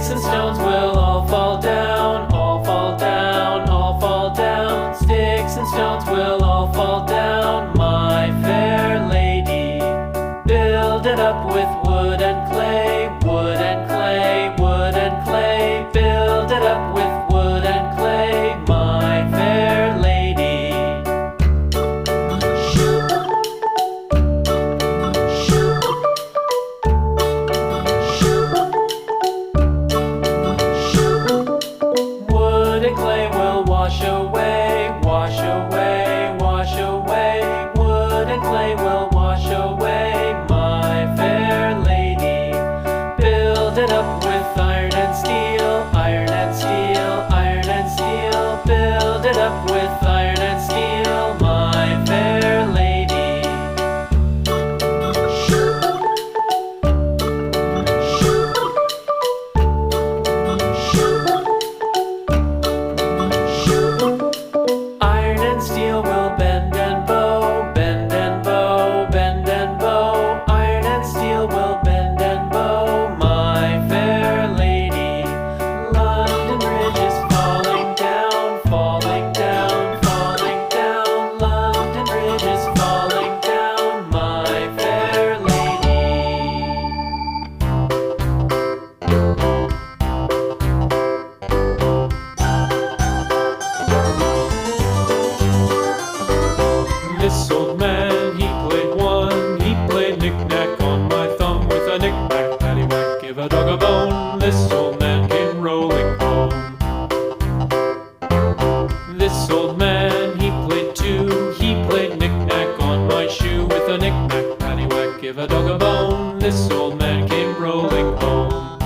Sticks and stones will all fall down, all fall down, all fall down. Sticks and stones will all fall down, my fair lady. Build it up with wood and clay, wood and clay, wood and clay. Build it up with wood and clay, my fair lady. Wood and clay will wash away, wash away, wash away. Wood and clay will wash away, my fair lady. Build it up with iron and steel, iron and steel, iron and steel. Build it up with iron and steel, my fair lady. Iron and steel will bend and bow, bend and bow, bend and bow. Iron and steel will bend and bow, my fair lady. London Bridge is falling down, falling down, falling down. London Bridge is falling down, my fair lady. This old man, he played one. He played knick-knack on my thumb with a knick-knack, paddywhack, give a dog a bone. This old man came rolling home. This old man, he played two. He played knick-knack on my shoe with a knick-knack, paddywhack, give a dog a bone. This old man came rolling home.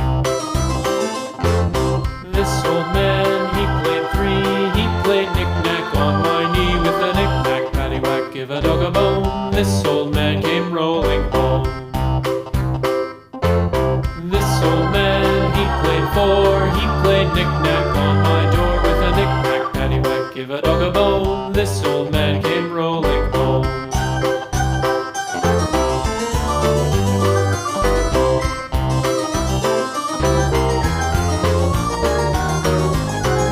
This old man, he played three. He played knick-knack on my knee with a knick-knack, paddywhack, give a dog a bone. This old man came rolling home. This old man, he played four. He played knick-knack on my door with a knick-knack, paddywhack, give a dog a bone. This old man came rolling home.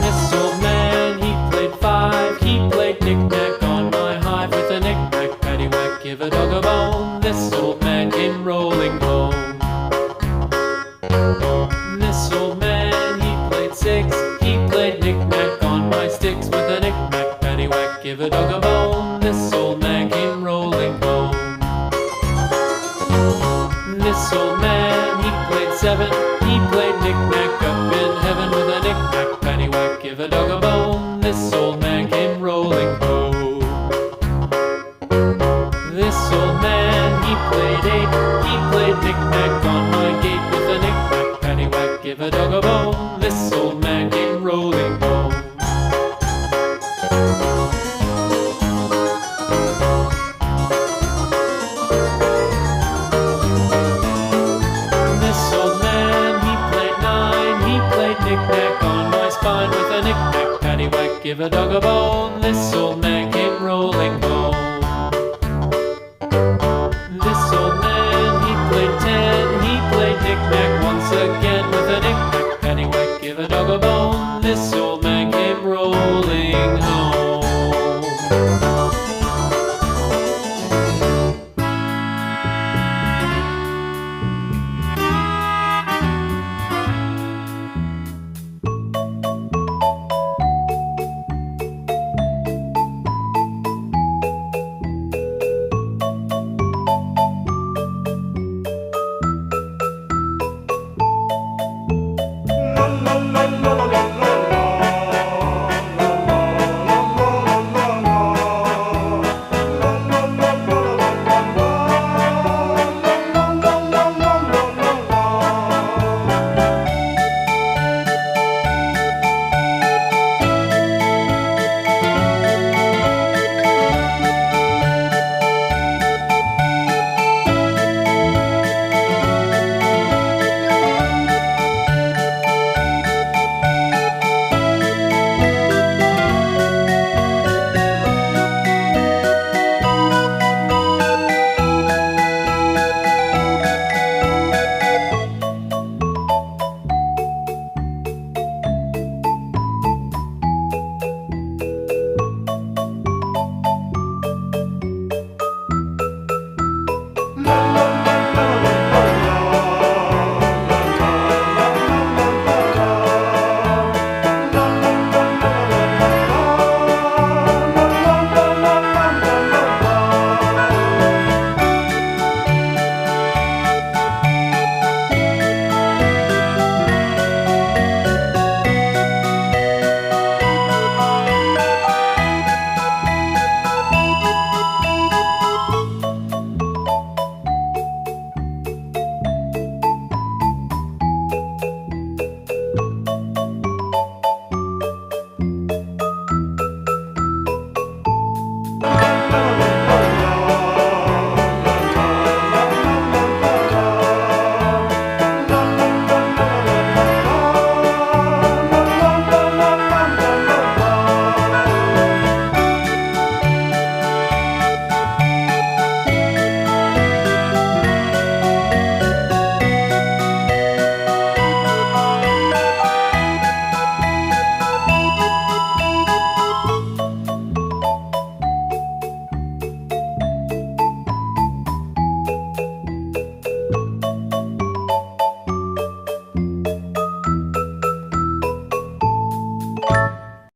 This old man, he played five. He played knick-knack on my hive with a knick-knack, paddywhack, give a dog a bone. This old man came rolling home. This old man, he played six. He played knick-knack on my sticks with a knick-knack, paddywhack, give a dog a bone. This old man came rolling home. This old man, he played seven. He played knick-knack up in heaven with a knick-knack, paddywhack, give a dog a bone. This old man came rolling home. This old man, he played eight. He played knick-knack on my gate with a knick-knack, paddywhack, give a dog a bone. This old man came rolling home. This old man, he played nine. He played knick-knack on my spine with a knick-knack, paddywhack, give a dog a bone. This old man came rolling home.